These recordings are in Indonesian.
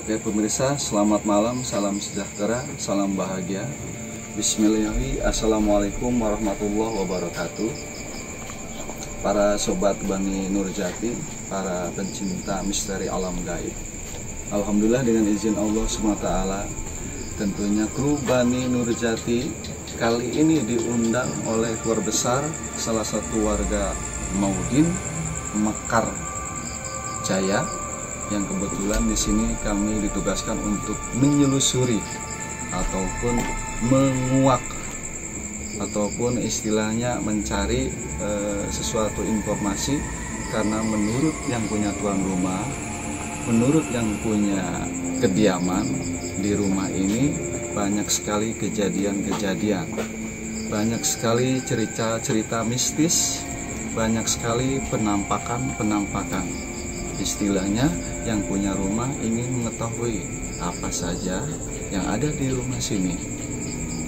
Oke pemirsa, selamat malam, salam sejahtera, salam bahagia. Bismillahirrahmanirrahim. Assalamualaikum warahmatullahi wabarakatuh. Para sobat Bani Nurjati, para pencinta misteri alam gaib, alhamdulillah dengan izin Allah SWT, tentunya kru Bani Nurjati kali ini diundang oleh keluarga besar salah satu warga Maudin, Mekar Jaya, yang kebetulan di sini kami ditugaskan untuk menyelusuri ataupun menguak ataupun istilahnya mencari sesuatu informasi, karena menurut yang punya tuan rumah, menurut yang punya kediaman di rumah ini banyak sekali kejadian-kejadian, banyak sekali cerita-cerita mistis, banyak sekali penampakan-penampakan. Istilahnya yang punya rumah ingin mengetahui apa saja yang ada di rumah sini.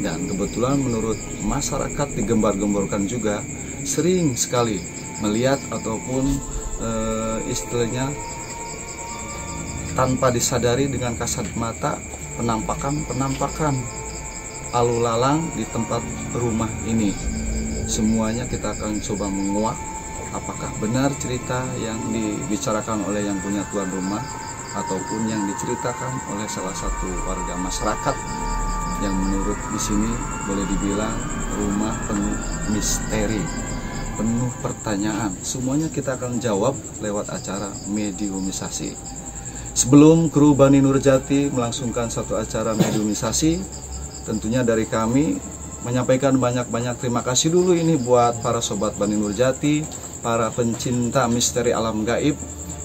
Dan kebetulan menurut masyarakat digembar-gemborkan juga sering sekali melihat ataupun istilahnya tanpa disadari dengan kasat mata penampakan-penampakan lalu lalang di tempat rumah ini. Semuanya kita akan coba menguak apakah benar cerita yang dibicarakan oleh yang punya tuan rumah ataupun yang diceritakan oleh salah satu warga masyarakat yang menurut di sini boleh dibilang rumah penuh misteri, penuh pertanyaan. Semuanya kita akan jawab lewat acara mediumisasi. Sebelum kru Bani Nurjati melangsungkan satu acara mediumisasi, tentunya dari kami menyampaikan banyak-banyak terima kasih dulu ini buat para sobat Bani Nurjati, para pencinta misteri alam gaib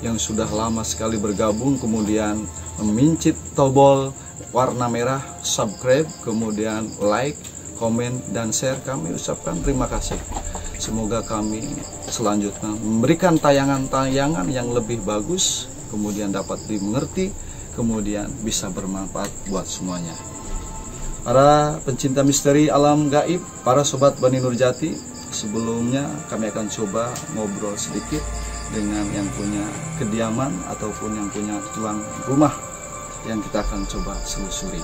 yang sudah lama sekali bergabung, kemudian memincit tombol warna merah subscribe, kemudian like, komen, dan share. Kami ucapkan terima kasih. Semoga kami selanjutnya memberikan tayangan-tayangan yang lebih bagus, kemudian dapat dimengerti, kemudian bisa bermanfaat buat semuanya. Para pencinta misteri alam gaib, para sobat Bani Nurjati, sebelumnya kami akan coba ngobrol sedikit dengan yang punya kediaman ataupun yang punya tuan rumah yang kita akan coba selusuri.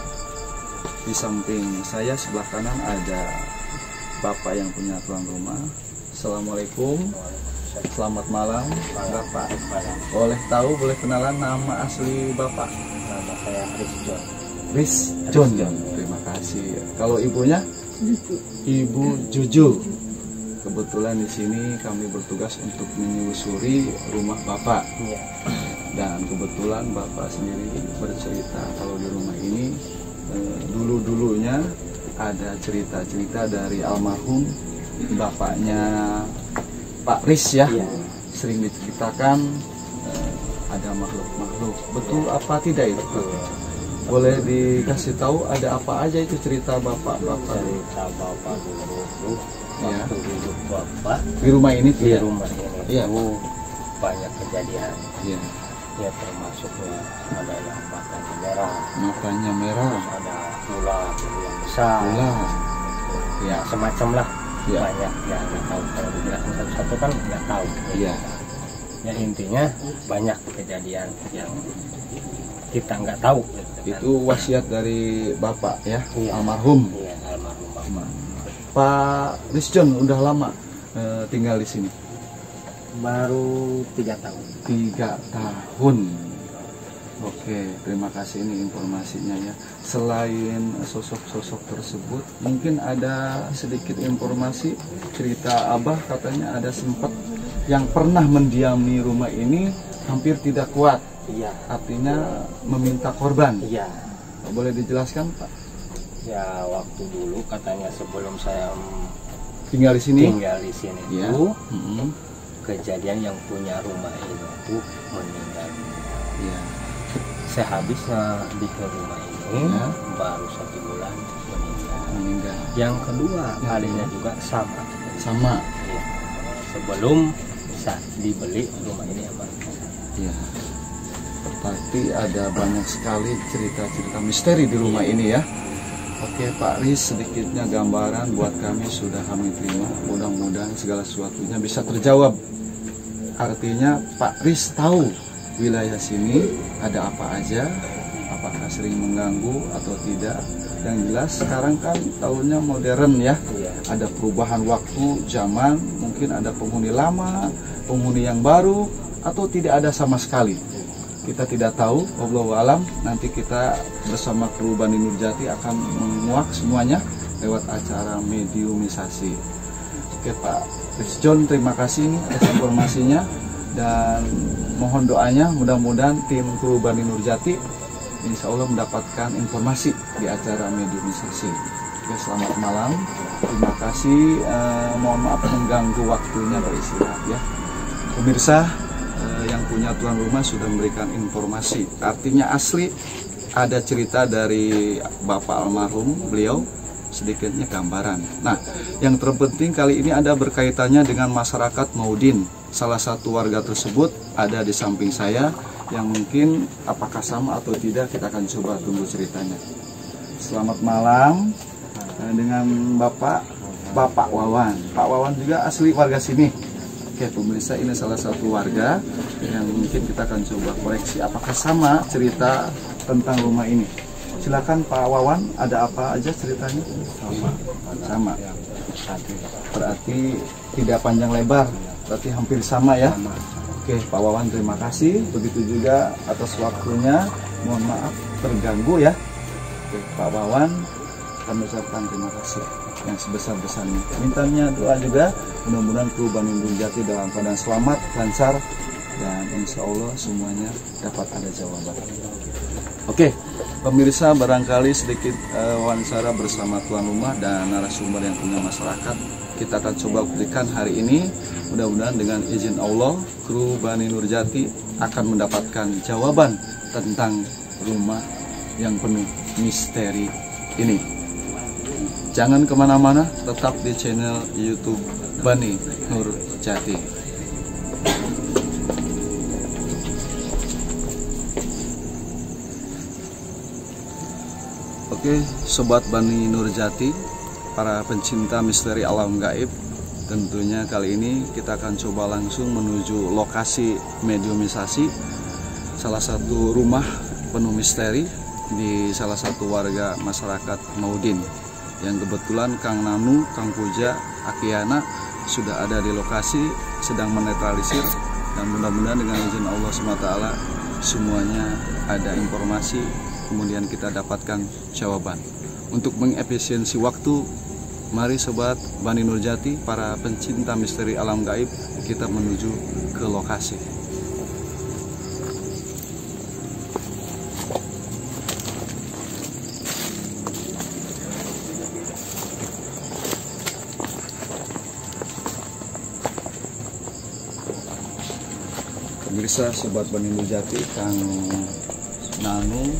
Di samping saya sebelah kanan ada Bapak yang punya tuan rumah. Assalamualaikum, selamat malam Bapak. Boleh tahu, boleh kenalan nama asli Bapak? Nama saya Rizjon. Rizjon. Terima kasih. Kalau ibunya? Ibu Juju. Kebetulan di sini kami bertugas untuk menelusuri rumah Bapak. Ya. Dan kebetulan Bapak sendiri bercerita kalau di rumah ini dulu-dulunya ada cerita-cerita dari almarhum bapaknya Pak Riz ya. Ya. Sering diceritakan ada makhluk-makhluk. Betul apa tidak itu? Betul. Boleh dikasih tahu ada apa aja itu cerita bapak-bapak? Cerita bapak dulu Ya. waktu hidup bapak Di rumah ini di tidak? rumah ini Iya. itu banyak kejadian. Iya. Ya termasuknya adalah matanya merah, Matanya merah. terus ada ular yang besar. Ular. Ya semacam lah. Ya. Banyak yang nggak tahu, kalau dijelaskan satu-satu kan nggak tahu. Iya. Ya intinya banyak kejadian yang kita nggak tahu. Itu wasiat dari bapak ya, Iya. almarhum. Iya, almarhum bapak. Pak Rizjon udah lama tinggal di sini? Baru 3 tahun. 3 tahun. Oke, terima kasih ini informasinya ya. Selain sosok-sosok tersebut, mungkin ada sedikit informasi cerita Abah, katanya ada sempat yang pernah mendiami rumah ini hampir tidak kuat. Iya. Artinya meminta korban. Iya. Boleh dijelaskan Pak? Ya waktu dulu katanya sebelum saya Tinggal di sini? tinggal di sini Ya. itu Mm-mm. kejadian yang punya rumah ini tuh meninggal. Ya. Sehabisnya di rumah ini Ya. baru 1 bulan meninggal. Meninggal. Yang kedua Yang kalinya kedua. juga sama. Sama. Iya. Sebelum saat dibeli rumah ini sama. Ya. Berarti ada banyak sekali cerita-cerita misteri di rumah ini ya. Oke Pak Riz, sedikitnya gambaran buat kami sudah kami terima. Mudah-mudahan segala sesuatunya bisa terjawab. Artinya Pak Riz tahu wilayah sini ada apa aja, sering mengganggu atau tidak. Yang jelas sekarang kan tahunnya modern ya, ada perubahan waktu, zaman, mungkin ada penghuni lama, penghuni yang baru, atau tidak ada sama sekali. Kita tidak tahu, wallahu alam. Nanti kita bersama kru Bani Nurjati akan menguak semuanya lewat acara mediumisasi. Oke Pak Rich John, terima kasih nih atas informasinya, dan mohon doanya mudah-mudahan tim kru Bani Nurjati insya Allah mendapatkan informasi di acara mediumisasi. Oke, selamat malam, terima kasih, mohon maaf mengganggu waktunya beristirahat ya. Pemirsa, yang punya tuan rumah sudah memberikan informasi, artinya asli ada cerita dari Bapak almarhum beliau, sedikitnya gambaran. Nah, yang terpenting kali ini ada berkaitannya dengan masyarakat Maudin. Salah satu warga tersebut ada di samping saya, yang mungkin apakah sama atau tidak kita akan coba tunggu ceritanya. Selamat malam dengan Bapak Wawan. Pak Wawan juga asli warga sini. Oke pemirsa, ini salah satu warga yang mungkin kita akan coba koreksi apakah sama cerita tentang rumah ini. Silakan Pak Wawan, ada apa aja ceritanya? Sama. Berarti tidak panjang lebar, berarti hampir sama ya. Oke Pak Wawan, terima kasih. Begitu juga atas waktunya. Mohon maaf terganggu ya. Oke Pak Wawan, kami ucapkan terima kasih yang sebesar-besarnya. Mintanya doa juga, mudah-mudahan kru Bani Nurjati dalam keadaan selamat, lancar, dan insya Allah semuanya dapat ada jawaban. Oke pemirsa, barangkali sedikit wawancara bersama tuan rumah dan narasumber yang punya masyarakat kita akan coba berikan hari ini. Mudah-mudahan dengan izin Allah, kru Bani Nurjati akan mendapatkan jawaban tentang rumah yang penuh misteri ini. Jangan kemana-mana, tetap di channel YouTube Bani Nurjati. Oke, sobat Bani Nurjati, para pencinta misteri alam gaib, tentunya kali ini kita akan coba langsung menuju lokasi mediumisasi salah satu rumah penuh misteri di salah satu warga masyarakat Maudin, yang kebetulan Kang Nanu, Kang Puja, Akiana sudah ada di lokasi sedang menetralisir, dan mudah-mudahan dengan izin Allah SWT semuanya ada informasi, kemudian kita dapatkan jawaban. Untuk mengefisiensi waktu, mari sobat Bani Nurjati, para pencinta misteri alam gaib, kita menuju ke lokasi. Pemirsa, sobat Bani Nurjati, Kang Nanu,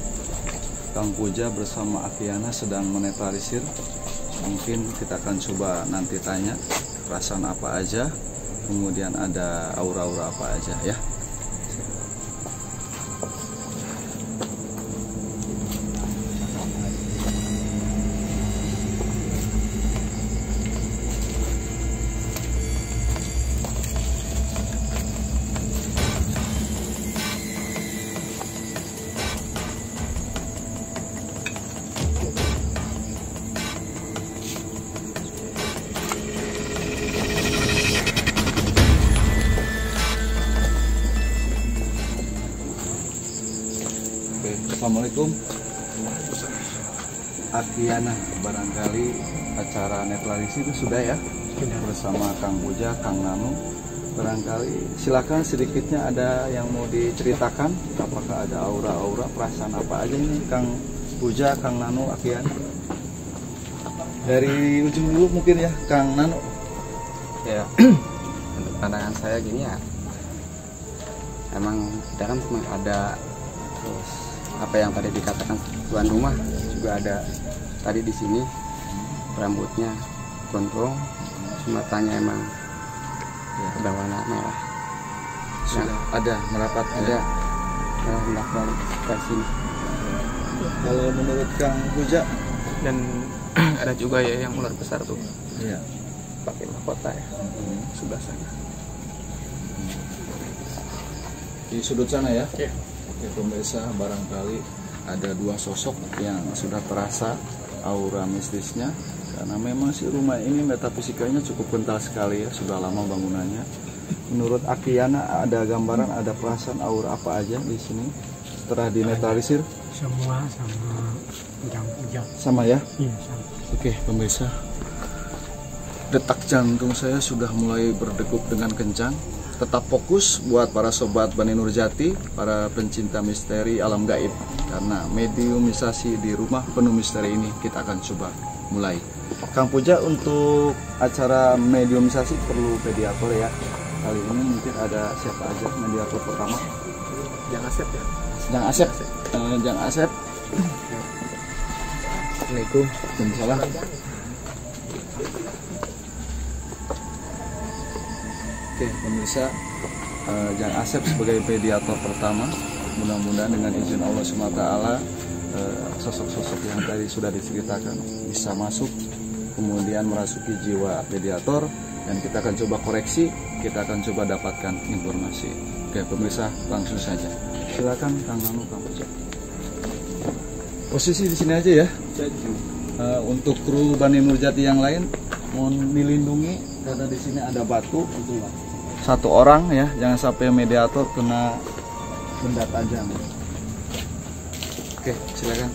Kang Puja bersama Akiana sedang menetralisir. Mungkin kita akan coba nanti tanya perasaan apa aja, kemudian ada aura-aura apa aja ya. Assalamualaikum. Akiana, barangkali acara netralisir itu sudah ya bersama Kang Puja, Kang Nanu. Barangkali silakan sedikitnya ada yang mau diceritakan, apakah ada aura-aura, perasaan apa aja nih Kang Puja, Kang Nanu, Akiana. Dari ujung dulu mungkin ya Kang Nanu. Ya, untuk pandangan saya gini ya, emang kita kan cuma ada, terus apa yang tadi dikatakan tuan rumah juga ada tadi di sini, rambutnya gondrong, matanya emang ya, udah warna merah. Sudah ada merapat, ada merapat ke sini. Kalau menurut Kang Puja, dan ada juga ya yang ular besar tuh, iya, pakai mahkota ya, sebelah sana. di sudut sana ya. Iya. Oke pemirsa, barangkali ada dua sosok yang sudah terasa aura mistisnya, karena memang si rumah ini metafisikanya cukup kental sekali ya, sudah lama bangunannya. Menurut Akiana ada gambaran, ada perasaan aura apa aja di sini setelah dinetralisir? Semua sama ujang-ujang. Sama ya? Iya, sama. Oke, pemirsa. Detak jantung saya sudah mulai berdegup dengan kencang. Tetap fokus buat para sobat Bani Nurjati, para pencinta misteri alam gaib. Karena mediumisasi di rumah penuh misteri ini kita akan coba mulai. Kang Puja, untuk acara mediumisasi perlu mediator ya. Kali ini mungkin ada siapa aja mediator pertama? Yang Asep ya. Jang Asep. Jang Asep. Assalamualaikum. Waalaikumsalam. Oke pemirsa, Jang Asep sebagai mediator pertama, mudah-mudahan dengan izin Allah SWT sosok-sosok yang tadi sudah diceritakan bisa masuk, kemudian merasuki jiwa mediator, dan kita akan coba koreksi, kita akan coba dapatkan informasi. Oke pemirsa, langsung saja. Silakan Kang Nanu, Kang Puja. Posisi di sini aja ya. Untuk kru Bani Nurjati yang lain mohon dilindungi karena di sini ada batu. Satu orang ya, jangan sampai mediator kena benda tajam. Oke, silakan.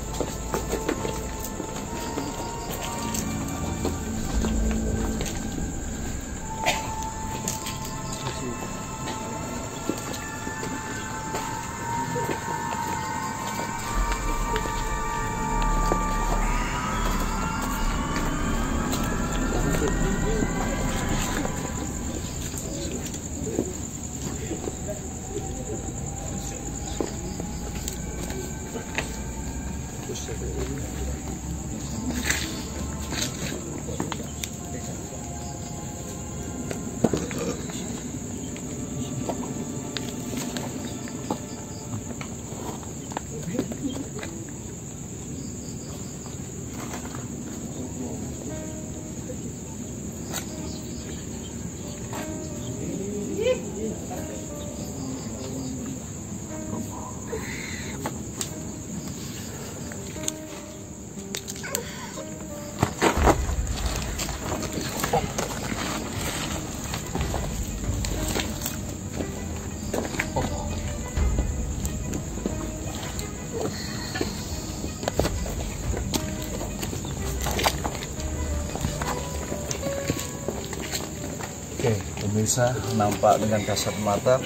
Oke, pemirsa, nampak dengan kasat mata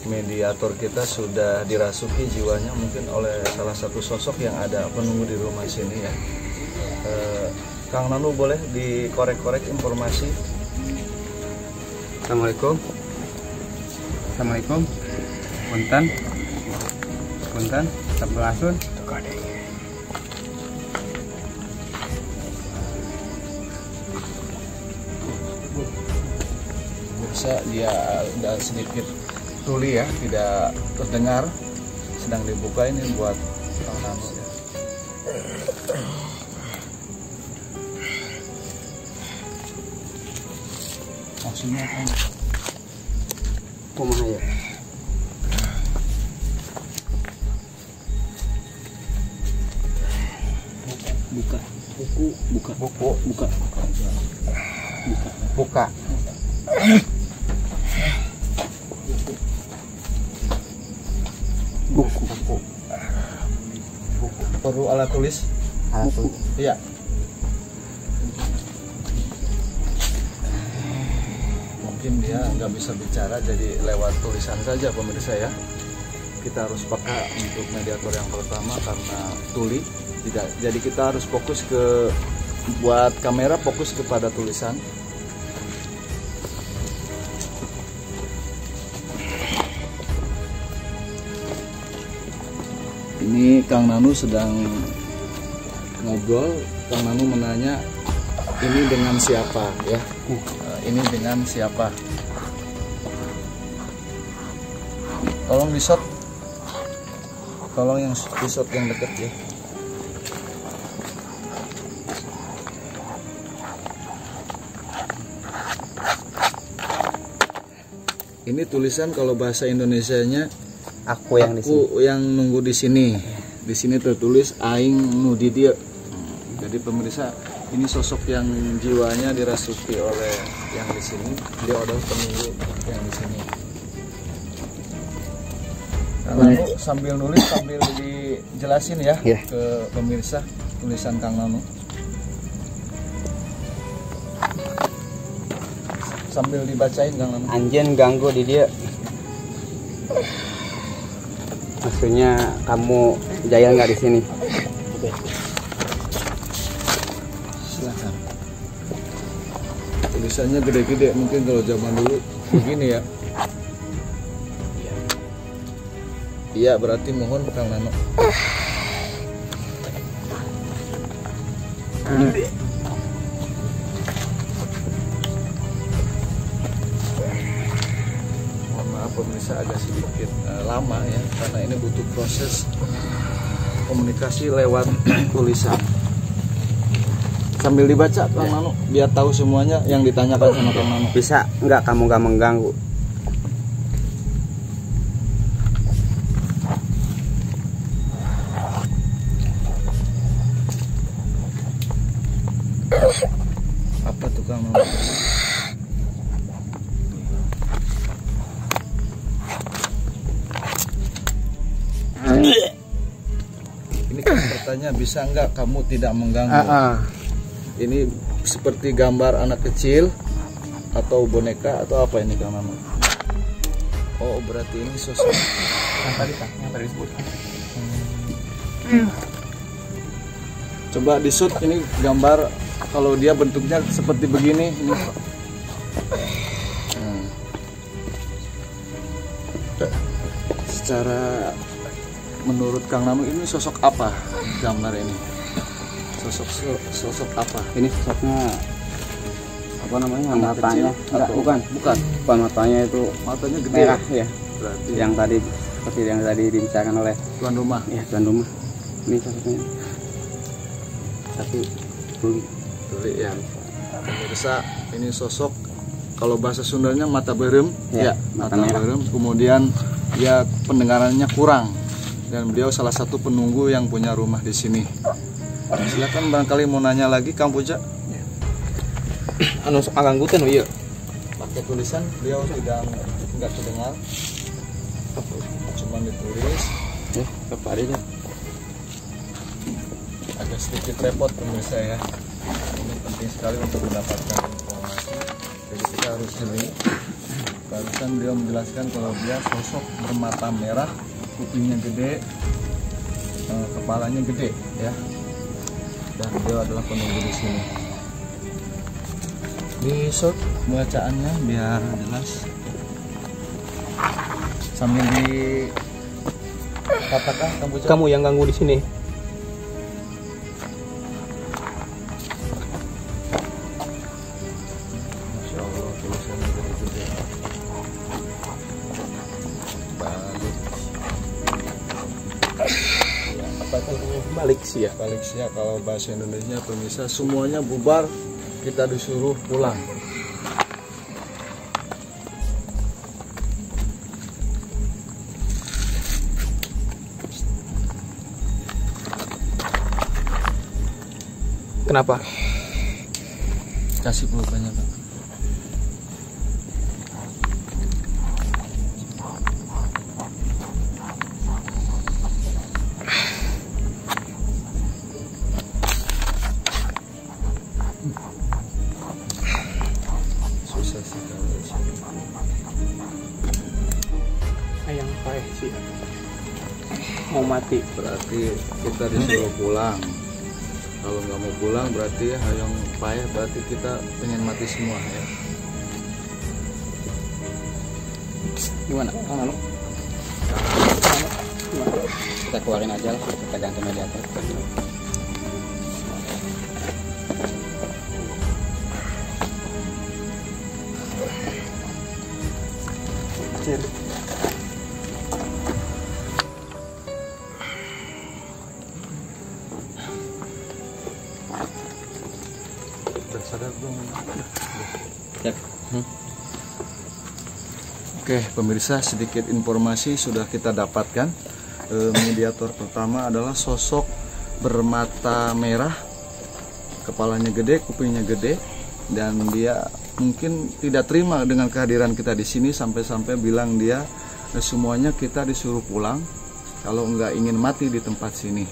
mediator kita sudah dirasuki jiwanya mungkin oleh salah satu sosok yang ada penunggu di rumah sini ya. Kang Nanu boleh dikorek-korek informasi. Assalamualaikum. Assalamualaikum. Punten. Punten, sampurasun. Dia ada sedikit tuli ya, tidak terdengar, sedang dibuka ini buat Kang Nanu ya. Maksudnya kan Kumaha ya? Buka. Buku. Buka. buku, Buka. Buka. buka. Buku. Perlu alat tulis? Alat tulis. Iya. Mungkin dia nggak bisa bicara, jadi lewat tulisan saja pemirsa ya. Kita harus pakai untuk mediator yang pertama karena tuli tidak. Jadi kita harus fokus ke, buat kamera fokus kepada tulisan. Ini Kang Nanu sedang ngobrol. Kang Nanu menanya, ini dengan siapa ya? Ini dengan siapa? Tolong di shot. Tolong yang di shot yang dekat ya. Ini tulisan kalau bahasa Indonesianya Aku yang di sini. yang nunggu di sini. Di sini tertulis aing nu di dieu. Jadi pemirsa, ini sosok yang jiwanya dirasuki oleh yang di sini. Dia adalah penunggu yang di sini. Lalu sambil nulis sambil dijelasin ya ke pemirsa tulisan Kang Nanu. Sambil dibacain Kang Nanu. Anjen ganggu di dia. Maksudnya kamu jahil nggak di sini? Silakan. Tulisannya gede-gede, mungkin kalau zaman dulu begini ya. Iya, berarti mohon Kang Nano. Mohon maaf pemirsa agak sedikit lama ya, karena ini butuh proses komunikasi lewat tulisan. Sambil dibaca Kang Nano, biar tahu semuanya yang ditanyakan sama Kang Nano. Bisa nggak kamu nggak mengganggu? Apa tuh Kang Nano? Ini kan pertanyaan, bisa nggak kamu tidak mengganggu? Ini seperti gambar anak kecil atau boneka atau apa ini Kang Nano? Oh, berarti ini sosok Yang tadi disebutkan. Coba di shoot ini gambar kalau dia bentuknya seperti begini ini. Secara menurut Kang Nano ini sosok apa gambar ini? Sosok apa? Ini sosoknya apa namanya? Anak Matanya kecil enggak, atau- bukan matanya itu Matanya gede merah ya? ya. Berarti Yang tadi seperti yang tadi dibicarakan oleh tuan rumah. tuan rumah. Ini sosoknya. Tapi tuli. Tuli ya. Pemirsa, ini sosok kalau bahasa Sundanya mata berem Ya, mata mata merah. berem. Kemudian ya pendengarannya kurang dan beliau salah satu penunggu yang punya rumah di sini. Silakan barangkali mau nanya lagi Kang Puja. Anu nganggutin iya. Pakai tulisan beliau tidak terdengar. Cuma ditulis. Apa adanya? Agak sedikit repot pemirsa ya. Ini penting sekali untuk mendapatkan informasi. Jadi kita harus jeli. Barusan beliau menjelaskan kalau dia sosok bermata merah, kupingnya gede, kepalanya gede ya. Dan beliau adalah penunggu di sini. Di shot bacaannya biar jelas. Sambil dikatakan Kamu yang ganggu di sini. Masya Allah, tulisannya gede-gede. Balik. Apa itu balik sih ya? Balik sih ya, kalau bahasa Indonesia pemirsa, semuanya bubar, kita disuruh pulang. Kenapa? Kasih pulpennya Pak. Susah sih kalau di sini. Ayang paeh sih. Mau mati. Berarti kita disuruh pulang. Kalau nggak mau pulang berarti hayang payah, berarti kita pengen mati semua ya. Gimana? Lalu kita keluarin aja lah, kita ganti mediator. Sadar dong. Siap. Oke pemirsa, sedikit informasi sudah kita dapatkan Mediator pertama adalah sosok bermata merah, kepalanya gede, kupingnya gede, dan dia mungkin tidak terima dengan kehadiran kita di sini, sampai-sampai bilang dia semuanya kita disuruh pulang kalau nggak ingin mati di tempat sini.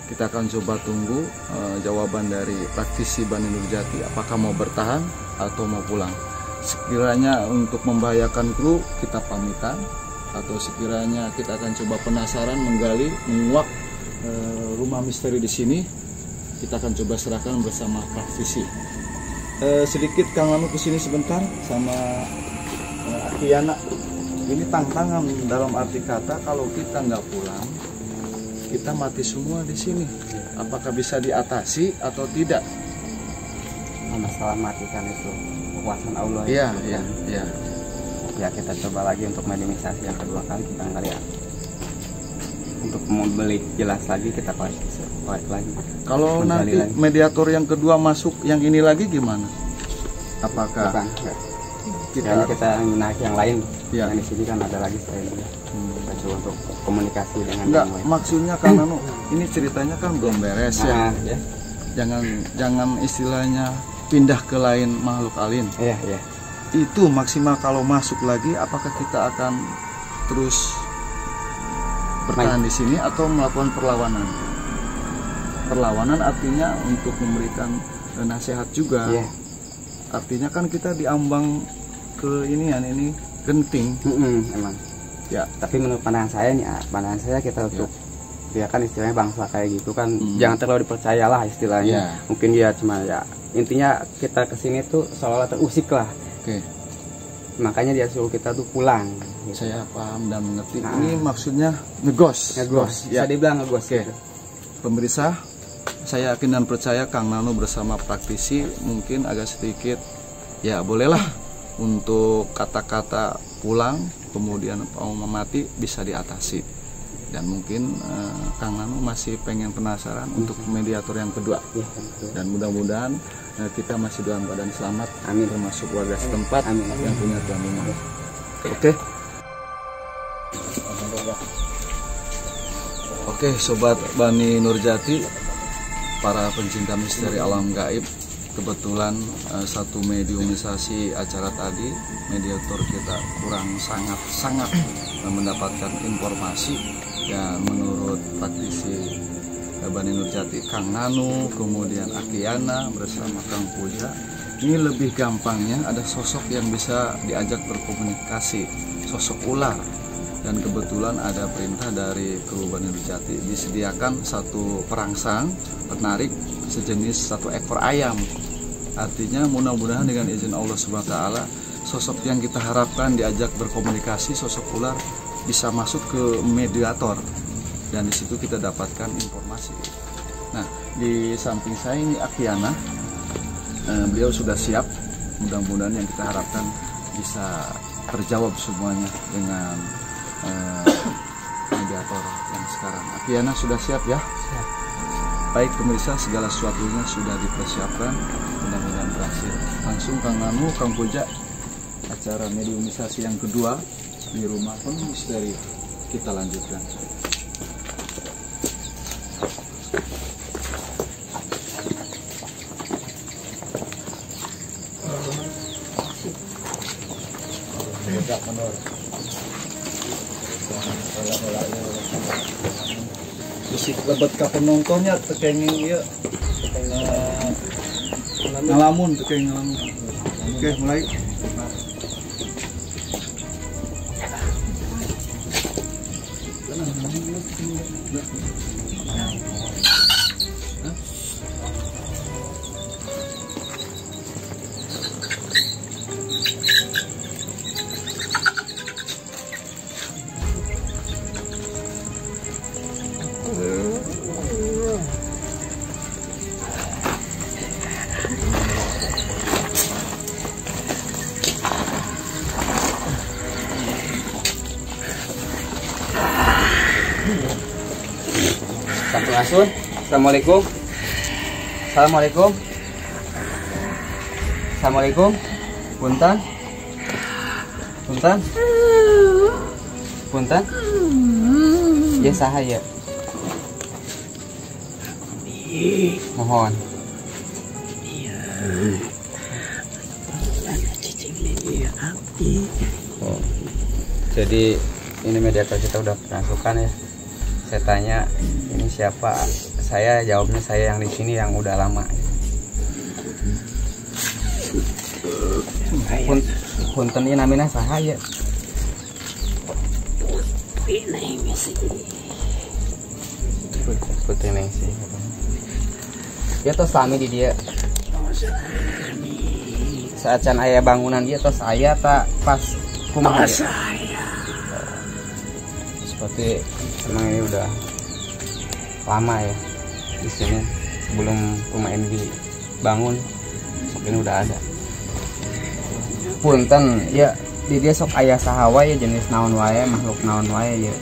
Kita akan coba tunggu jawaban dari praktisi Bani Nurjati, apakah mau bertahan atau mau pulang. Sekiranya untuk membahayakan kru, kita pamitan, atau sekiranya kita akan coba penasaran, menggali, menguak rumah misteri di sini, kita akan coba serahkan bersama praktisi. Sedikit Kang Lanu kesini sebentar sama Akiana. Ini tantangan dalam arti kata, kalau kita nggak pulang, kita mati semua di sini. Apakah bisa diatasi atau tidak? Masalah mati kan itu kekuasaan Allah. Iya. Ya kita coba lagi untuk mediumisasi yang kedua kali, kita ngeliat untuk membeli jelas lagi, kita kolek lagi. Kalau Kembali nanti lagi. mediator yang kedua masuk yang ini lagi gimana? Apakah Bukan, kita kita menarik yang lain. Ya. Yang di sini kan ada lagi selain dia. Kita coba untuk komunikasi dengan enggak, yang lain. maksudnya Kang Nanu, ini ceritanya kan belum beres ya. Nah, ya. Jangan istilahnya pindah ke lain makhluk alin. Iya. Itu maksimal kalau masuk lagi, apakah kita akan terus bertahan di sini atau melakukan perlawanan? Perlawanan artinya untuk memberikan nasihat juga. Iya. Artinya kan kita diambang ke ini genting. Emang. Ya. Tapi menurut pandangan saya nih, pandangan saya kita untuk dia kan istilahnya bangsa kayak gitu kan, jangan terlalu dipercayalah istilahnya. Mungkin dia cuma ya intinya kita kesini tuh seolah-olah terusik lah. Oke. Makanya dia suruh kita tuh pulang. Gitu. Saya paham dan mengerti. Ini maksudnya ngegos. Bisa dibilang ngegos. Oke. Gitu. Pemirsa, saya yakin dan percaya Kang Nanu bersama praktisi mungkin agak sedikit ya bolehlah untuk kata-kata pulang kemudian mau mati bisa diatasi, dan mungkin Kang Nanu masih pengen penasaran untuk mediator yang kedua, dan mudah-mudahan kita masih dalam keadaan selamat. Amin. Termasuk warga setempat Amin. yang punya tuan rumah. Oke. Oke, sobat Bani Nurjati, para pencinta misteri alam gaib, kebetulan satu mediumisasi acara tadi mediator kita kurang sangat mendapatkan informasi, dan menurut praktisi Bani Nurjati Kang Nanu, kemudian Akiana bersama Kang Puja, ini lebih gampangnya ada sosok yang bisa diajak berkomunikasi, sosok ular. Dan kebetulan ada perintah dari kru Bani Nurjati disediakan satu perangsang penarik sejenis satu ekor ayam. Artinya mudah-mudahan dengan izin Allah Subhanahu wa taala, sosok yang kita harapkan diajak berkomunikasi, sosok ular, bisa masuk ke mediator, dan di situ kita dapatkan informasi. Nah, di samping saya ini Akiana, beliau sudah siap. Mudah-mudahan yang kita harapkan bisa terjawab semuanya dengan mediator yang sekarang. Akiana sudah siap ya? Siap. Baik pemirsa, segala sesuatunya sudah dipersiapkan, mudah-mudahan berhasil. Langsung Kang Nanu, Kang Puja, acara mediumisasi yang kedua di rumah penuh misteri kita lanjutkan. Bisik lebet ka penontonnya tekengin ieu. Ngalamun tekeng ngalamun. Oke, mulai. Sampurasun. Assalamualaikum. Assalamualaikum. Assalamualaikum. Punten. Punten. Punten. Ya saha ya. Mohon. Oh. Jadi ini mediator kita udah kerasukan ya. Saya tanya ini siapa, saya jawabnya saya yang di sini yang udah lama. Punten ini namanya saha ya. Putri Nengsi. Dia tos lami di dia. Saat can ayah bangunan dia tos ayah tak pas kumaha. Seperti emang ini udah lama ya di sini, sebelum rumah ini dibangun ini udah ada. Punten ya di dia sok ayah sahawa ya, jenis naon wae, makhluk naon wae ya,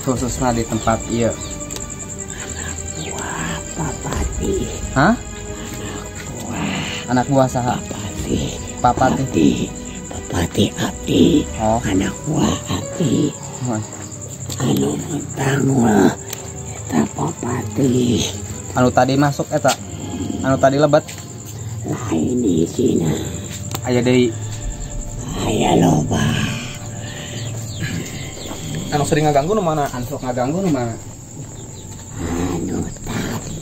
khususnya di tempat iya. Papati. Hah? Anak buah saha? Papati. Papati abdi. Oh. Anak buah abdi. Anu tangul eta papati. Anu tadi masuk eta. Anu tadi lebat. Lain di sini. Aya deui. Aya loba. Anu sering ngaganggu nu mana? Anu sok ngaganggu nu mana? Anu tadi.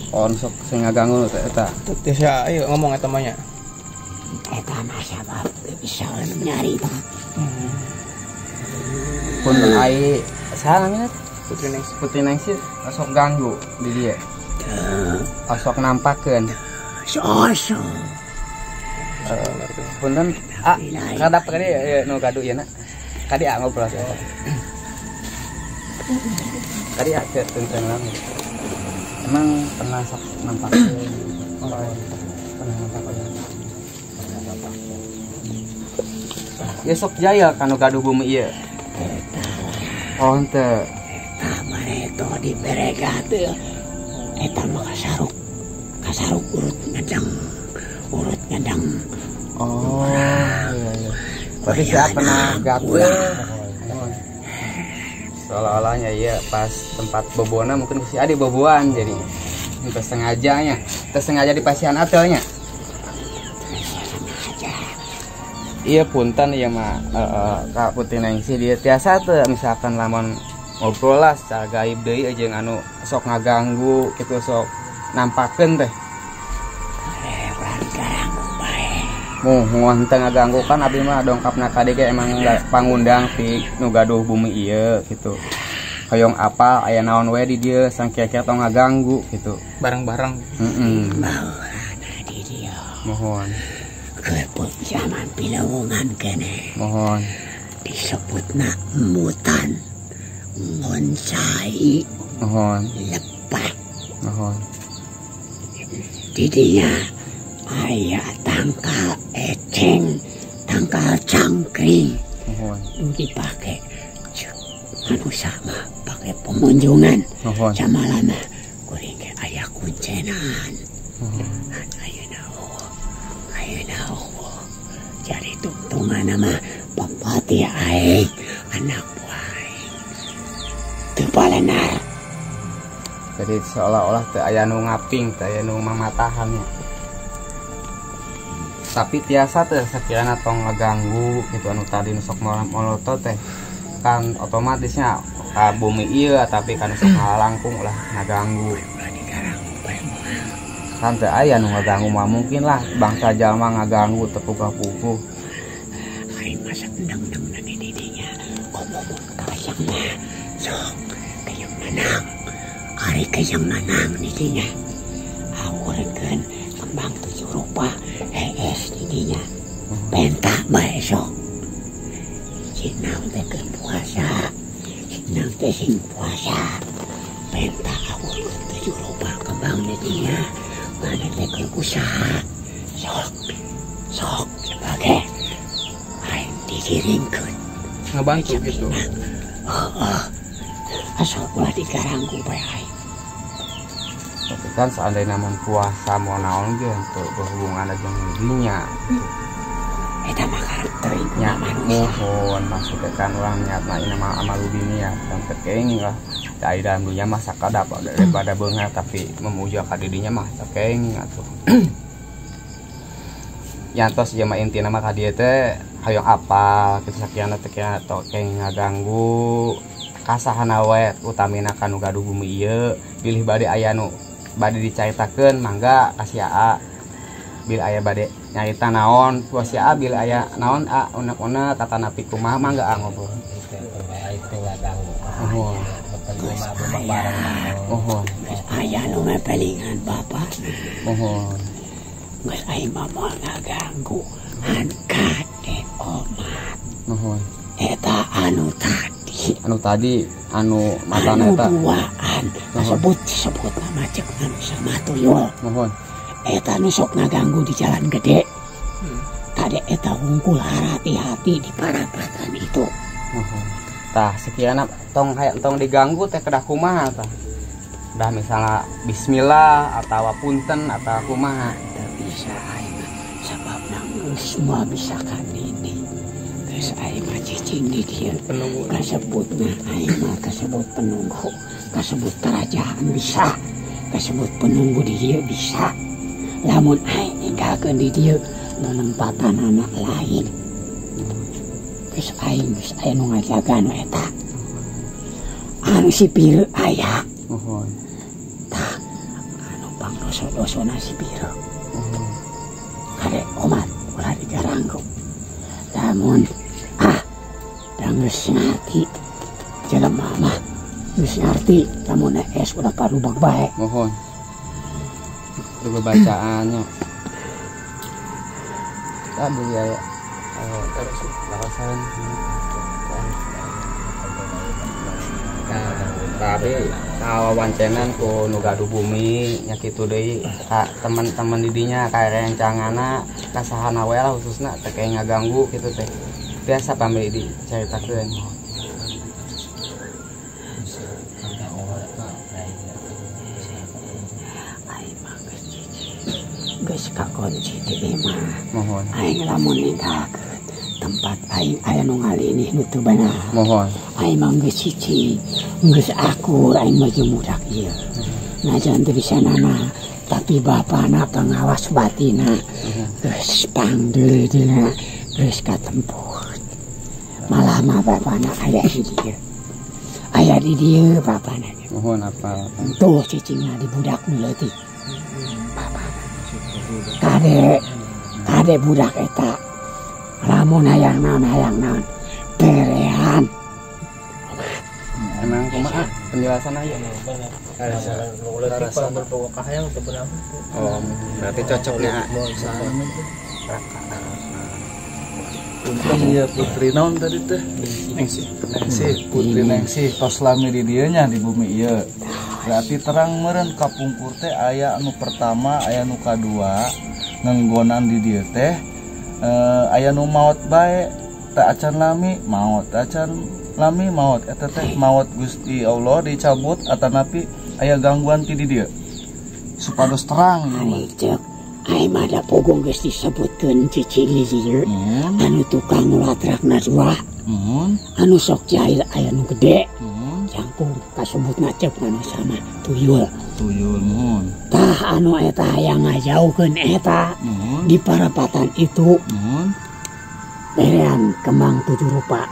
Oh, anu sok sing ngaganggu nu eta. Teu sia ayo ngomong eta mah nya. Eta mah sabab bisa nyarita. Punten ai saha namanya? Putri Nengsi sok ganggu di dia. Sok nampakeun. Sosok. Punten kadap kali ya nu kadu ieu na. Kadi ngobrol saya. Kadi tentang lama. Emang pernah sok nampakeun. Pernah nampakeun. Ya sok jaya kanu kadu bumi ieu. Oh ente. Mareto di beregate. Eta mah kasaruk urut ngedang. Oh iya iya. Berarti saya pernah gatel. Seolah-olahnya ya pas tempat bobona mungkin si adi boboan jadi tersengaja di pasian atelnya. Iya punten ya mah Kak Putri Nengsi dia tiasa tuh misalkan lamun ngobrol lah secara gaib deui jeung anu sok ngaganggu kitu sok nampakeun teh. Mohon teu ngaganggu kan abdi mah dongkapna ka dieu emang pangundang ti nu gaduh bumi ieu kitu. Hoyong apal aya naon we di dieu sangkia-kia tong ngaganggu kitu. Bareng-bareng. Di dieu. Mohon. Keput zaman pilawungan kene. Mohon. Disebutna embutan. Ngonsai. Mohon. Lepat. Mohon. Didinya aya tangkal eceng, tangkal cangkring. Mohon. Nu dipake anu sama pakai pemunjungan. Mohon. Sama lama kuring ge aya kuncenan. Mohon. Ayeuna jadi tungtungan nama papati aing anak buah teu palenar. Jadi seolah-olah teu aya nu ngaping, teu aya nu mamatahannya. Tapi tiasa teh sekiranya tong ngaganggu gitu anu tadi nu sok molotot teh kan otomatisnya ka bumi ieu tapi kan sok ngalangkung ulah ngaganggu. Kan teu aya nu ngaganggu mah mungkin lah bangsa jalma ngaganggu tepuka-pupuh. Aing masak endang-endang di didinya. Ngomong kayang mah sok kayang nanang. Ari kayang nanang di dinya. Awurkeun kembang 7 rupa es di dinya. Pentak bae sok. Sinang teh keur puasa. Sinang teh sing puasa. Pentak awurkeun 7 rupa kembang di dinya. Mana teh keur usaha sok sebagai aing digiringkeun ngebantu gitu. Asal ulah digarangku bae aing. Tapi kan seandainya namun puasa mau naon ge untuk berhubungan jeung dirinya. Eta mah karakter nya mohon maksudnya kan orang niatna nama amaluddin niat dan terkenging lah dari dalam dunia mah sakada daripada beungar tapi memuja ka didinya mah terkenging atuh. Yantos jelema intina mah ka dieu teh hayang apal kitu sakiana teh atau kenging ngaganggu kasahana we utamina kanu gaduh bumi ieu pilih bade aya nu bade dicaritakeun mangga kasih aa bil aya bade nyarita naon puas aa bil aya naon a unek-unek kata napi kumaha mangga ngobrol itu ngaganggu Ayah nu mepelingan bapak. Geus aing mah moal ngaganggu han kade omat. Eta anu tadi anu matana eta duaan sebut nama cek anu sama tuyul. Eta nu sok ngaganggu di jalan gede. Tadi eta hungkul hati-hati di parapatan itu. Tah sekian tong hayang tong diganggu teh kedah kumaha tah. Dah misalnya bismillah atau punten atau kumaha teu bisa aing sabab geus semua bisa kan ini. Geus aing mah cicing di dieu. Kasebutna aing mah kasebut penunggu, kasebut kerajaan bisa, kasebut penunggu di dieu bisa. Lamun aing ninggalkeun di dieu menempatan anak lain. Geus aing nu ngajaga nu eta. Anu si pieu aya. Tah, anu pangdoso-dosona si pieu. Kade omat ulah digaranggu. Lamun da geus ngarti jelema mah geus ngarti lamun es udah parubag bae. Mohon. Itu bacaannya. Aduh ya. Terus lawasan. Tapi kawawancenan ku nu gaduh bumi nya kitu deui ka teman-teman didinya ka rencangana kasahana we lah khususna teh kayak ngaganggu kitu teh. Biasa pamri dicaritakeun. Geus kakunci di imah. Mohon. Aing lamun ninggalkeun tempat aing aya nu ngalinih nu teu benar. Mohon. Aing mah geus cicing, geus akur aing mah jeung budak ieu. Najan teu disanana, tapi bapana pengawas batina. Geus pangdeulina, geus katemput. Malah mah bapana aya di dieu. Aya di dieu bapana. Mohon apa? Tuh cicingna di budak nu leutik. Bapana. Kade budak eta. Lamun hayang naon perehan. Emang kumaha penjelasan aja. Oh, berarti cocoknya. Untung ya putri naon tadi teh? Nengsi, putri Nengsi tos lami di dieu nya di bumi ieu. Berarti terang meureun kapungkur teh aya anu pertama, aya anu kadua, ngenggonan di dieu teh aya nu maot bae teu acan lami maot, teu acan lami maot eta teh maot Gusti Allah dicabut atanapi aya gangguan ti di dieu. Supados terang ieu. Aing mah da pogong geus disebutkeun cicing di dieu. Anu tukang latrak najwa. Anu sok jahil aya nu gede. Jangkung kasebutna ceuk anu sama tuyul. Tuyul mun. Tah anu eta hayang ngajauhkeun eta di parapatan itu. Berean kembang 7 rupa.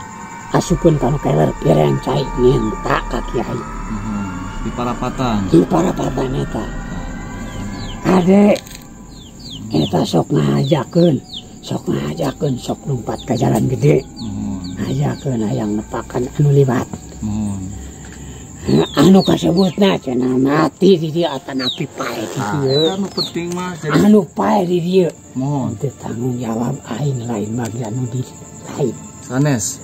Asupun kanu keler berean cai nginta ka kiai. Di parapatan. Di parapatan eta. Kade eta sok ngajakeun, sok lompat ke jalan gede. Ngajakeun hayang nepakan anu liwat. Anu kasebutna cenah mati di dieu atanapi pae di dieu. Anu penting mah anu pae di dieu. Mohon. Teu tanggung jawab aing lain bagian nu di lain. Sanes.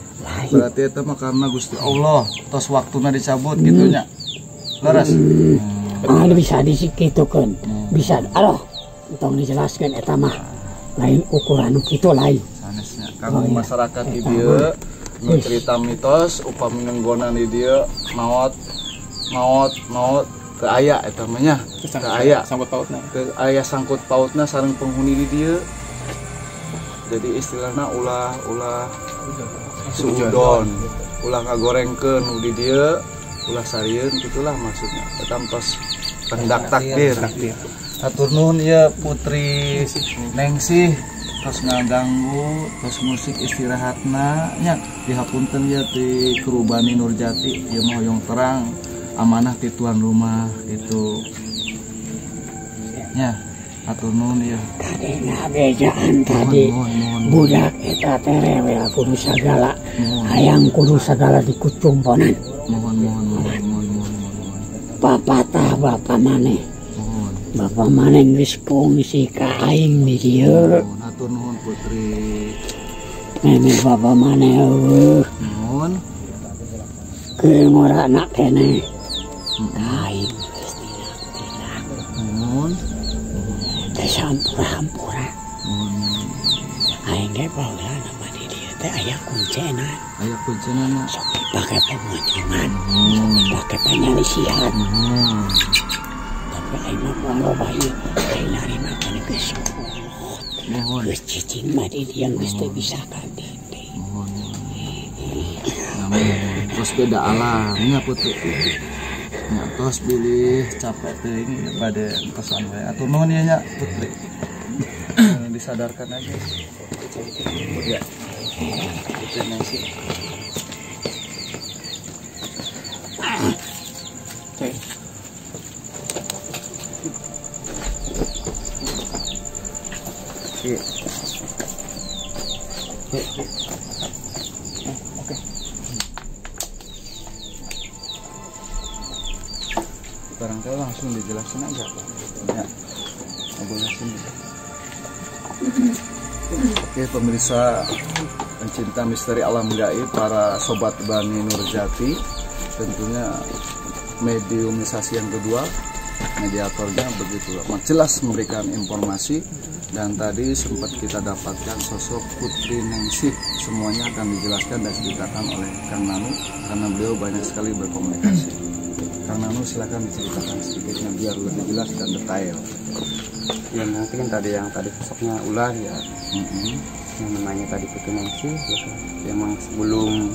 Berarti eta mah karena Gusti Allah tos waktuna dicabut kitu nya. Leres. Anu bisa disikitukeun. Bisa aduh tong dijelaskeun eta mah lain ukuran kitu lain. Sanesnya kanggo masyarakat di dieu nu cerita mitos upami ngenggonan di dieu maot teu aya eta mah nya. Teu aya sangkut pautna. Teu aya sangkut pautna sareng penghuni di dieu. Jadi istilahnya ulah suudon, ulah ngagorengkeun di dieu, ulah sarieun gitulah maksudnya. Eta tos kehendak takdir. Hatur nuhun ya Putri Nengsih tos ngaganggu tos musik istirahatna nya dihapunten ya ti Kerubani Nurjati ieu mah hoyong terang amanah ti tuan rumah itu nya. Hatur nuhun ya. Tadi ngabejaan tadi budak eta terewe kudu sagala hayang kudu sagala dikucumponan. Mohon. Bapak maneh. Bapak maneh geus kongsi ka aing di dieu. Hatur nuhun Putri. Nene bapak maneh eueuh. Nuhun. Keung orana kene. Aing geus tinak-tinak. Nuhun. Teh sampura-hampura. Aing ge baheula nama di dieu teh aya kuncena. Aya kuncena na. Sok dipake pemunjungan. Sok dipake penyelisihan. Tapi aing mah loba ieu. Aing narima kana geus kolot. Geus cicing mah di dieu geus teu bisa kadede. Terus beda alamnya Putri. Nya tos bilih capek teuing bade pesan we. Atur nuhun ya nya Putri. Disadarkan aja. Ya. Putri Nengsih. Oke. Barangkali langsung dijelasin aja Pak. Ya. Jelasin. Oke pemirsa pencinta misteri alam gaib, para sobat Bani Nurjati, tentunya mediumisasi yang kedua, mediatornya begitu jelas memberikan informasi. Dan tadi sempat kita dapatkan sosok Putri Nengsih, semuanya akan dijelaskan dan diceritakan oleh Kang Nanu karena beliau banyak sekali berkomunikasi. Kang Nanu silakan diceritakan sedikitnya biar lebih jelas dan detail. Ya mungkin yang tadi sosoknya ulah ya, yang namanya tadi Putri Nengsih gitu. Memang sebelum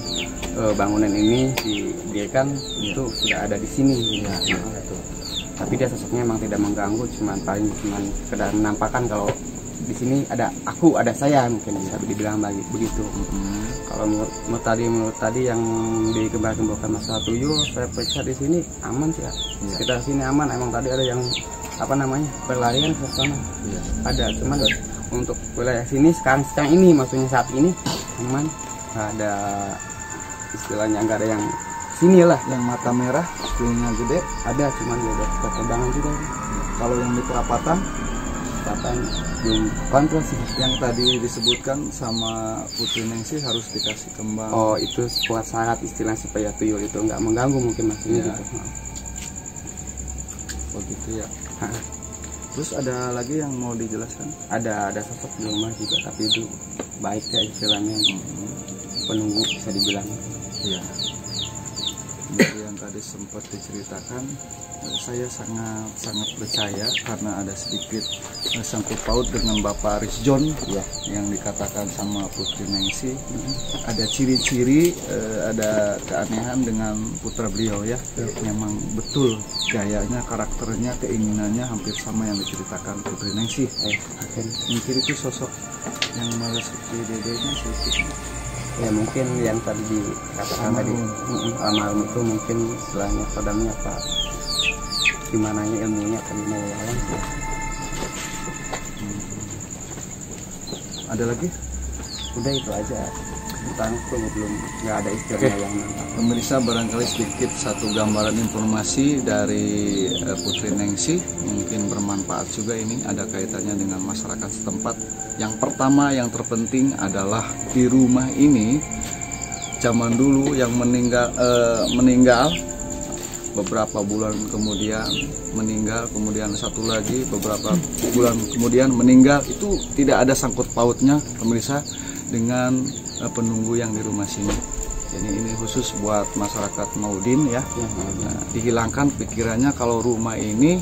bangunan ini didirikan itu sudah ada di sini ya, gitu. Tapi dia sosoknya memang tidak mengganggu, cuman sekedar menampakkan kalau di sini ada aku, ada saya, mungkin bisa dibilang begitu. Kalau menurut tadi yang dikembangkan masalah tuyul, saya periksa di sini aman sih ya. Sekitar sini aman. Emang tadi ada yang berlarian ke sana. Ada, cuman untuk wilayah sini sekarang ini, maksudnya saat ini aman. Nggak ada istilahnya, nggak ada yang sini lah. Yang mata merah, tuyulnya gede, ada, cuman dia ada perkembangan juga. Kalau yang di perapatan belum kontrol sih. Yang tadi disebutkan sama Putri Nengsih harus dikasih kembang. Oh, itu buat syarat istilah supaya tuyul itu nggak mengganggu mungkin maksudnya gitu. Oh gitu ya. Terus ada lagi yang mau dijelaskan? Ada sosok di rumah juga, tapi itu baik ya istilahnya, penunggu bisa dibilang. Iya. Kemudian tadi sempat diceritakan, saya sangat percaya karena ada sedikit sangkut paut dengan Bapak Rizjon ya, yang dikatakan sama Putri Nengsih. Ada ciri-ciri, ada keanehan dengan putra beliau ya. Memang betul gayanya, karakternya, keinginannya hampir sama yang diceritakan Putri Nengsih. Mungkin itu sosok yang malah seperti dedenya sedikit. Ya mungkin yang tadi dikatakan tadi almarhum itu mungkin istilahnya kodamnya apa, gimana ya ilmunya tadi mau ya. Ada lagi? Udah itu aja. Belum nggak ada istilahnya yang pemirsa, barangkali sedikit satu gambaran informasi dari Putri Nengsih, mungkin bermanfaat juga ini, ada kaitannya dengan masyarakat setempat. Yang pertama yang terpenting adalah di rumah ini zaman dulu yang meninggal beberapa bulan kemudian meninggal, kemudian satu lagi beberapa bulan kemudian meninggal, itu tidak ada sangkut pautnya pemirsa dengan penunggu yang di rumah sini. Jadi ini khusus buat masyarakat Maudin ya. Nah, dihilangkan pikirannya kalau rumah ini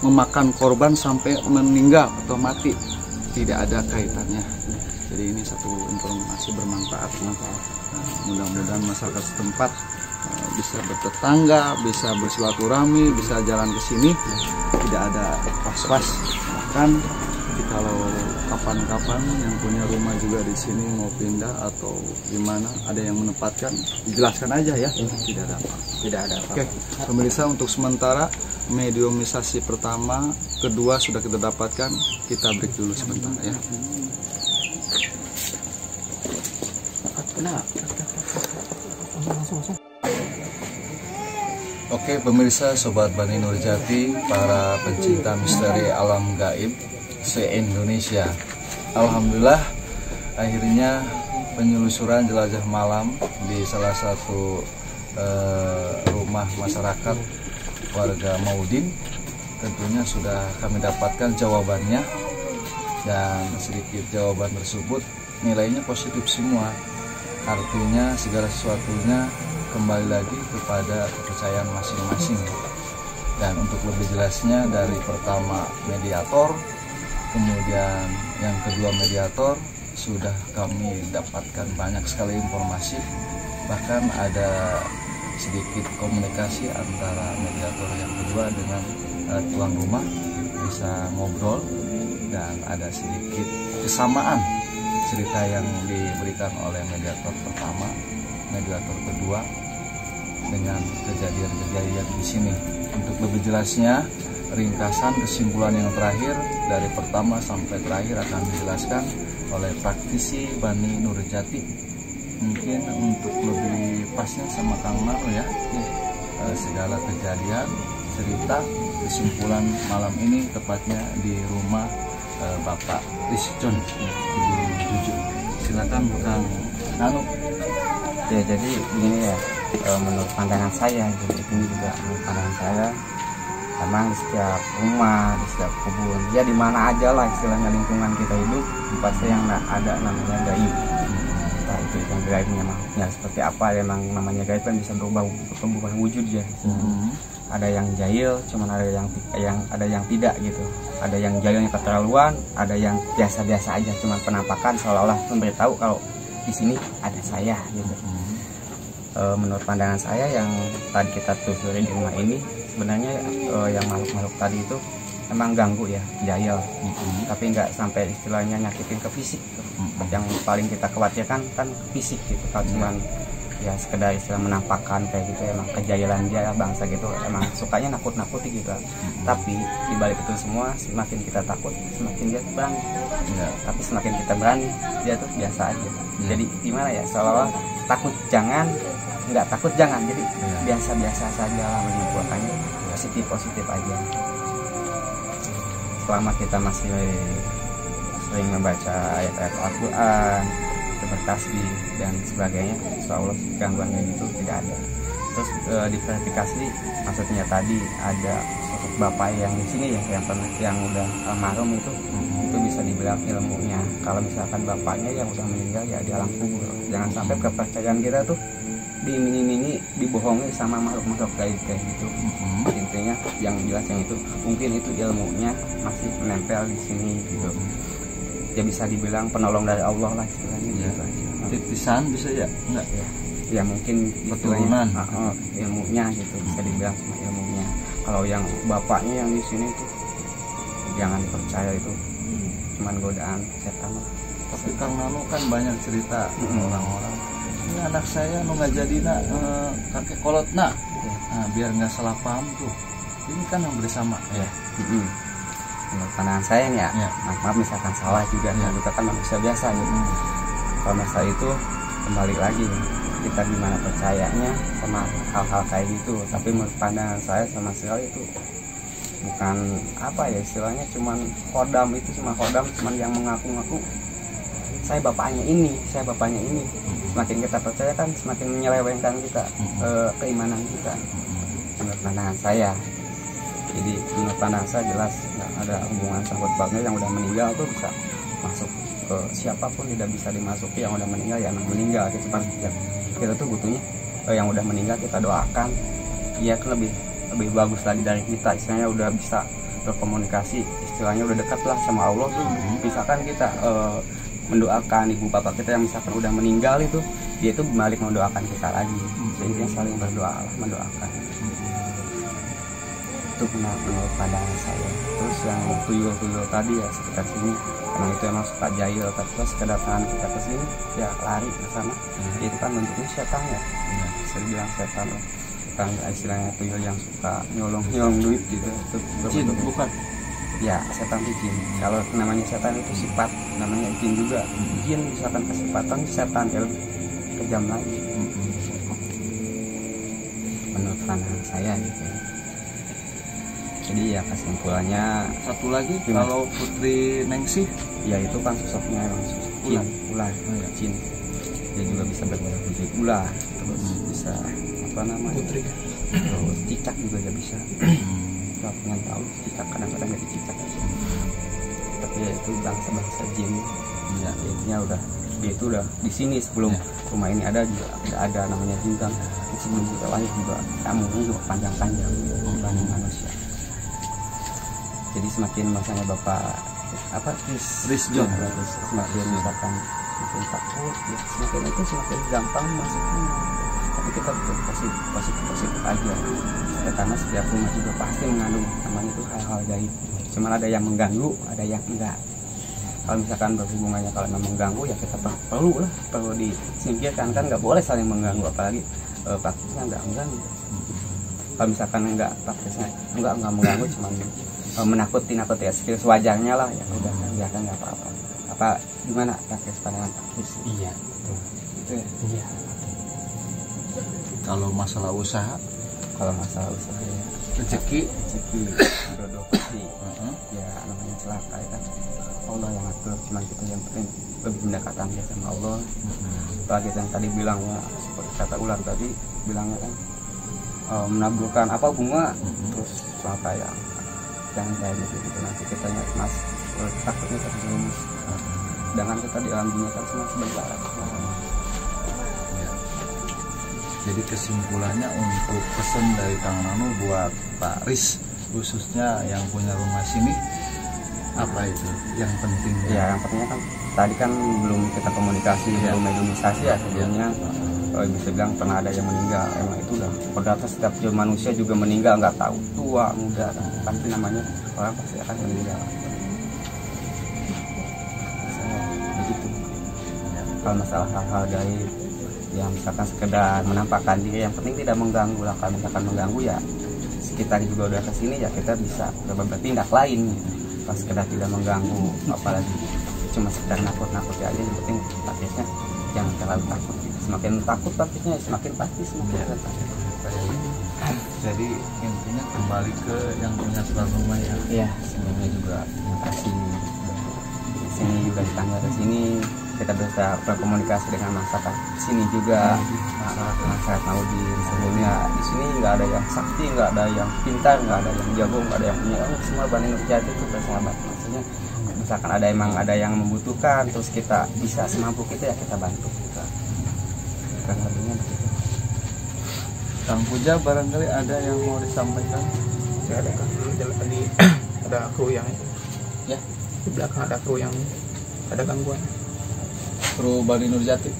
memakan korban sampai meninggal atau mati. tidak ada kaitannya. Jadi ini satu informasi bermanfaat. Mudah-mudahan masyarakat setempat bisa bertetangga, bisa bersilaturahmi, bisa jalan ke sini, tidak ada was-was. Bahkan kalau kapan-kapan yang punya rumah juga di sini mau pindah atau gimana, ada yang menempatkan, dijelaskan aja ya, tidak ada apa. Tidak ada apa. Oke, pemirsa, untuk sementara mediumisasi pertama, kedua sudah kita dapatkan, kita break dulu sebentar ya. Oke pemirsa, Sobat Bani Nurjati, para pencinta misteri alam gaib se-Indonesia, alhamdulillah akhirnya penelusuran jelajah malam di salah satu rumah masyarakat warga Maudin tentunya sudah kami dapatkan jawabannya, dan sedikit jawaban tersebut nilainya positif semua. Artinya segala sesuatunya kembali lagi kepada kepercayaan masing-masing. Dan untuk lebih jelasnya, dari pertama mediator, kemudian yang kedua mediator, sudah kami dapatkan banyak sekali informasi. Bahkan ada sedikit komunikasi antara mediator yang kedua dengan tuan rumah, bisa ngobrol, dan ada sedikit kesamaan cerita yang diberikan oleh mediator pertama, mediator kedua, dengan kejadian-kejadian di sini. Untuk lebih jelasnya, ringkasan kesimpulan yang terakhir dari pertama sampai terakhir akan dijelaskan oleh praktisi Bani Nurjati. Mungkin untuk lebih pasnya sama Kang Nano ya, segala kejadian, cerita, kesimpulan malam ini tepatnya di rumah Bapak Rizjon di Gunung Jujuk. Silakan Kang Nano. Ya, jadi begini ya, menurut pandangan saya, jadi ini juga menurut pandangan saya, memang di setiap rumah, di setiap kebun, ya di mana aja lah istilahnya lingkungan kita hidup, pasti yang ada namanya gaib. Entah itu yang gaibnya makhluknya seperti apa, memang namanya gaib kan bisa berubah wujud ya. Ada yang jahil, cuman ada yang tidak gitu. Ada yang jahilnya keterlaluan, ada yang biasa-biasa aja, cuman penampakan seolah-olah memberitahu kalau di sini ada saya gitu. Menurut pandangan saya yang tadi kita telusuri di rumah ini, sebenarnya yang makhluk-makhluk tadi itu emang ganggu ya, jahil, tapi nggak sampai istilahnya nyakitin ke fisik. Yang paling kita khawatirkan kan fisik gitu, kalau cuman ya sekedar istilah menampakkan kayak gitu, emang kejahilan dia bangsa gitu, emang sukanya nakut-nakuti gitu. Tapi dibalik itu semua, semakin kita takut semakin dia berani. Tapi semakin kita berani, dia tuh biasa aja. Jadi gimana ya, seolah-olah takut jangan, nggak takut jangan, jadi biasa-biasa saja lah, menyimpulkannya positif aja. Selama kita masih sering membaca ayat-ayat Al-Quran, bertasbih dan sebagainya, insya Allah gangguan kayak gitu tidak ada. Terus diverifikasi, maksudnya tadi ada sosok bapak yang di sini ya, yang udah almarhum itu bisa dibilang ilmunya. Kalau misalkan bapaknya yang udah meninggal ya di alam kubur. Jangan sampai kepercayaan kita tuh diiming-imingi, dibohongi sama makhluk-makhluk gaib kayak gitu. Intinya yang jelas yang itu, mungkin itu ilmunya masih menempel di sini gitu. Ya bisa dibilang penolong dari Allah lah istilahnya. Gitu aja. Titisan bisa ya? Enggak ya? Ya mungkin keturunan, ilmunya gitu, bisa dibilang sama ilmunya. Kalau yang bapaknya yang di sini tuh jangan percaya, itu cuman godaan setan lah. Tapi Kang Nano kan banyak cerita orang-orang, ini anak saya nu nggak jadi kakek kolot nak, nah, biar nggak salah paham tuh. Ini kan yang bersama ya. Menurut pandangan saya nih ya, maaf misalkan salah juga, kita kan manusia biasa gitu. Kalau masalah itu kembali lagi kita gimana percayanya sama hal-hal kayak gitu. Tapi menurut pandangan saya sama sekali itu bukan apa ya istilahnya, cuman kodam, itu cuma kodam, cuman yang mengaku-ngaku saya bapaknya ini. Semakin kita percaya kan semakin menyelewengkan kita keimanan kita. Menurut pandangan saya. Jadi menurut pandangan saya jelas nggak ada hubungan sangkut pautnya. Yang udah meninggal tuh bisa masuk ke siapapun, tidak bisa dimasuki. Yang udah meninggal ya emang meninggal gitu. Kita tuh butuhnya yang udah meninggal kita doakan, ya lebih bagus lagi dari kita. Istilahnya udah bisa berkomunikasi, istilahnya udah dekat lah sama Allah tuh. Misalkan kita mendoakan ibu bapak kita yang misalkan udah meninggal itu, dia itu balik mendoakan kita lagi. Jadi saling berdoa lah, mendoakan. Itu menurut pandangan saya. Terus yang tuyul-tuyul tadi ya sekitar sini, emang itu emang suka jahil, tapi pas kedatangan kita ke sini ya lari ke sana. Itu kan bentuknya setan ya, bisa dibilang setan lah. Bukan istilahnya tuyul yang suka nyolong duit gitu. Itu Jin bukan? Ya setan itu jin. Kalau namanya setan itu sifat, namanya jin juga. Jin misalkan kesifatan setan ya lebih kejam lagi. Menurut pandangan saya gitu. Jadi ya kesimpulannya Satu lagi Gimana? kalau Putri Nengsi, ya itu kan sosoknya emang sosok jin, ular, jin. Dia juga bisa berwujud ular, terus bisa apa namanya? Putri. Terus cicak juga dia bisa. Gak pengen tahu cicak, kadang-kadang jadi cicak. Tapi ya itu bangsa jin. Ya, intinya udah dia itu udah di sini sebelum rumah ini ada juga ada namanya jin kan. Sebelum kita lahir juga kamunya juga panjang-panjang dibanding manusia. Jadi semakin masanya Bapak Riz John semakin misalkan semakin takut ya, semakin itu semakin gampang masuknya. Tapi kita positif aja ya, karena setiap rumah juga pasti mengandung namanya itu hal-hal gaib. Cuman ada yang mengganggu, ada yang enggak. Kalau misalkan berhubungannya kalau memang mengganggu ya kita perlu disingkirkan, kan nggak boleh saling mengganggu, apalagi praktisnya nggak mengganggu. Kalau misalkan enggak praktisnya enggak mengganggu, cuman menakuti ya sewajarnya lah ya udah biarkan nggak apa-apa. Apa gimana praktis pandangan praktis? Iya. Itu ya. Iya. kalau masalah usaha, Kalau masalah usaha ya rezeki, jodoh pasti ya namanya celaka ya kan. Allah yang atur, cuman kita yang penting lebih mendekatkan dia sama Allah. Apalagi yang tadi bilangnya seperti kata ular tadi bilangnya kan menaburkan apa bunga terus apa ya, jangan kayak gitu nanti kita mas takutnya terjerumus. Sedangkan kita di alam dunia kan cuma sebentar. Jadi kesimpulannya untuk pesan dari Kang Nanu buat Pak Riz khususnya yang punya rumah sini, apa itu yang penting? Ya yang pentingnya kan tadi kan belum kita komunikasi, belum mediumisasi ya sebelumnya. Bisa bilang pernah ada yang meninggal, emang itu udah pada setiap manusia juga meninggal, nggak tahu tua muda kan, pasti namanya orang pasti akan meninggal. Begitu. Kalau masalah hal-hal dari yang misalkan sekedar menampakkan diri, yang penting tidak mengganggu lah. Kalau misalkan mengganggu ya sekitar juga udah kesini ya kita bisa bertindak lain gitu. Pas sekedar tidak mengganggu, apalagi cuma sekedar nakut-nakuti aja, yang penting praktisnya jangan terlalu takut. Semakin takut praktisnya semakin pasti semakin takut. Jadi intinya kembali ke yang punya tuan rumah ya. Iya, sebenarnya juga terima kasih. Sini juga ditanya ke sini, kita bisa berkomunikasi dengan masyarakat sini juga. Masyarakat Maudin sebelumnya di sini nggak ada yang sakti, nggak ada yang pintar, nggak ada yang jago, nggak ada yang punya semua Bani Nurjati itu bersahabat. Maksudnya misalkan ada yang membutuhkan, terus kita bisa semampu kita ya kita bantu. Kurang lebihnya begitu. Kang Puja barangkali ada yang mau disampaikan? Ya, ada kan tadi ada kru yang Ya. di belakang ada kru yang ada gangguan. Kru Bani Nurjati.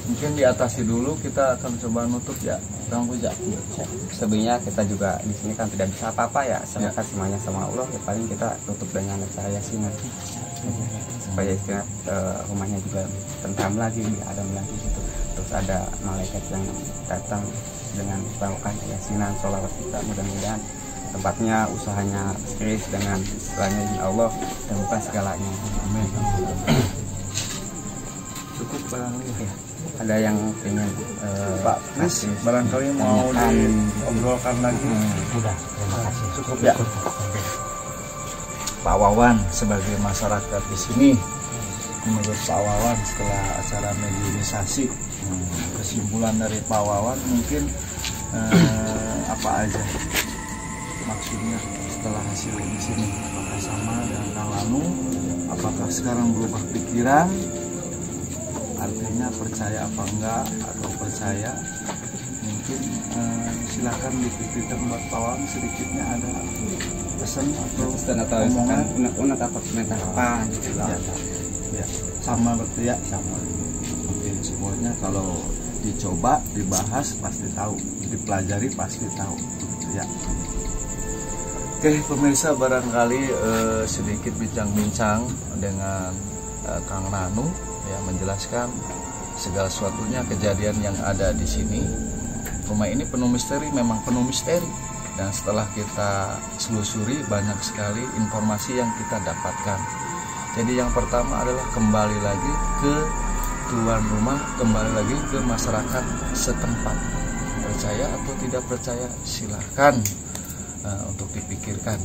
Mungkin diatasi dulu, kita akan coba nutup ya, Kang Puja. Sebenarnya kita juga di sini kan tidak bisa apa-apa ya, serahkan semuanya sama Allah. Ya paling kita tutup dengan baca Yasin nanti, supaya istilah rumahnya juga tentram lagi, lebih adem lagi gitu. Terus ada malaikat yang datang dengan bawakan Yasinan, sholawat kita, mudah-mudahan tempatnya, usahanya serius dengan istilahnya izin Allah terbuka segalanya. Amin. Cukup barangkali ya. Ada yang pengen Pak Riz barangkali mau diobrolkan lagi. Udah, terima kasih. Cukup ya. Pak Wawan sebagai masyarakat di sini, menurut Pak Wawan setelah acara mediumisasi, kesimpulan dari Pak Wawan mungkin apa aja maksudnya setelah hasil di sini? Apakah sama dengan Kang Nanu? Apakah sekarang berubah pikiran? Artinya percaya apa enggak, atau percaya mungkin silakan dipikirkan buat Pawang sedikitnya ada pesan atau omongan unek-unek atau komentar apa gitu lah. Ya, sama berarti ya, sama. Oke, semuanya kalau dicoba, dibahas pasti tahu, dipelajari pasti tahu, gitu ya. Oke, pemirsa, barangkali sedikit bincang-bincang dengan Kang Nanu ya, menjelaskan segala sesuatunya kejadian yang ada di sini. Rumah ini penuh misteri, memang penuh misteri. Dan setelah kita selusuri banyak sekali informasi yang kita dapatkan. Jadi yang pertama adalah kembali lagi ke tuan rumah, kembali lagi ke masyarakat setempat. Percaya atau tidak percaya silahkan untuk dipikirkan.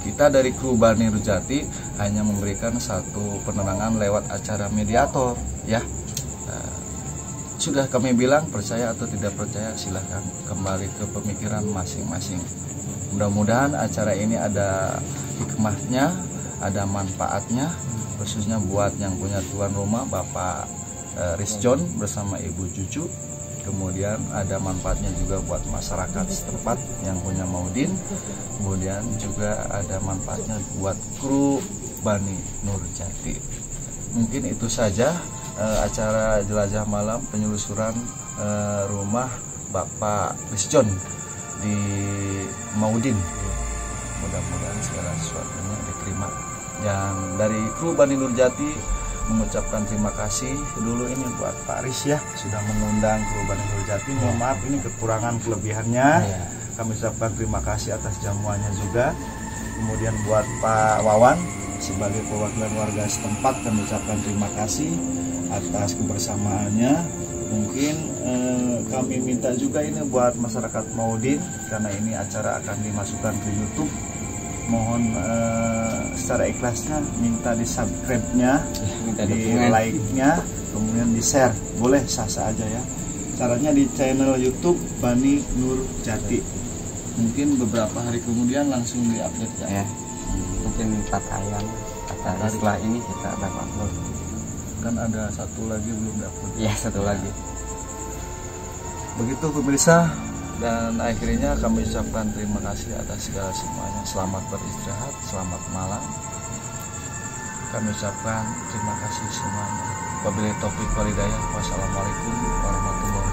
Kita dari kru Bani Nurjati hanya memberikan satu penerangan lewat acara mediator ya. Sudah kami bilang percaya atau tidak percaya silahkan kembali ke pemikiran masing-masing. Mudah-mudahan acara ini ada hikmahnya, ada manfaatnya, khususnya buat yang punya tuan rumah Bapak Rizjon bersama Ibu Cucu. Kemudian ada manfaatnya juga buat masyarakat setempat yang punya Maudin. Kemudian juga ada manfaatnya buat kru Bani Nurjati. Mungkin itu saja acara jelajah malam penelusuran rumah Bapak Rizjon di Maudin. Mudah-mudahan segala sesuatunya diterima. Yang dari kru Bani Nurjati mengucapkan terima kasih dulu ini buat Pak Riz ya, sudah mengundang kru Bani Nurjati. Mohon maaf ini kekurangan kelebihannya. Kami ucapkan terima kasih atas jamuannya juga. Kemudian buat Pak Wawan sebagai perwakilan warga setempat kami ucapkan terima kasih atas kebersamaannya. Mungkin kami minta juga ini buat masyarakat Maudin, karena ini acara akan dimasukkan ke YouTube. Mohon secara ikhlasnya minta di subscribe-nya, di like-nya, kemudian di share. Boleh sah-sah aja ya. Caranya di channel YouTube Bani Nurjati. Mungkin beberapa hari kemudian langsung di-update ya. Mungkin 4 hari setelah ini kita akan upload. Kan ada satu lagi belum dapat. Iya, satu lagi. Begitu pemirsa, dan akhirnya kami ucapkan terima kasih atas segala semuanya. Selamat beristirahat, selamat malam. Kami ucapkan terima kasih semuanya. Wabillahi taufiq wal hidayah. Wassalamualaikum warahmatullahi wabarakatuh.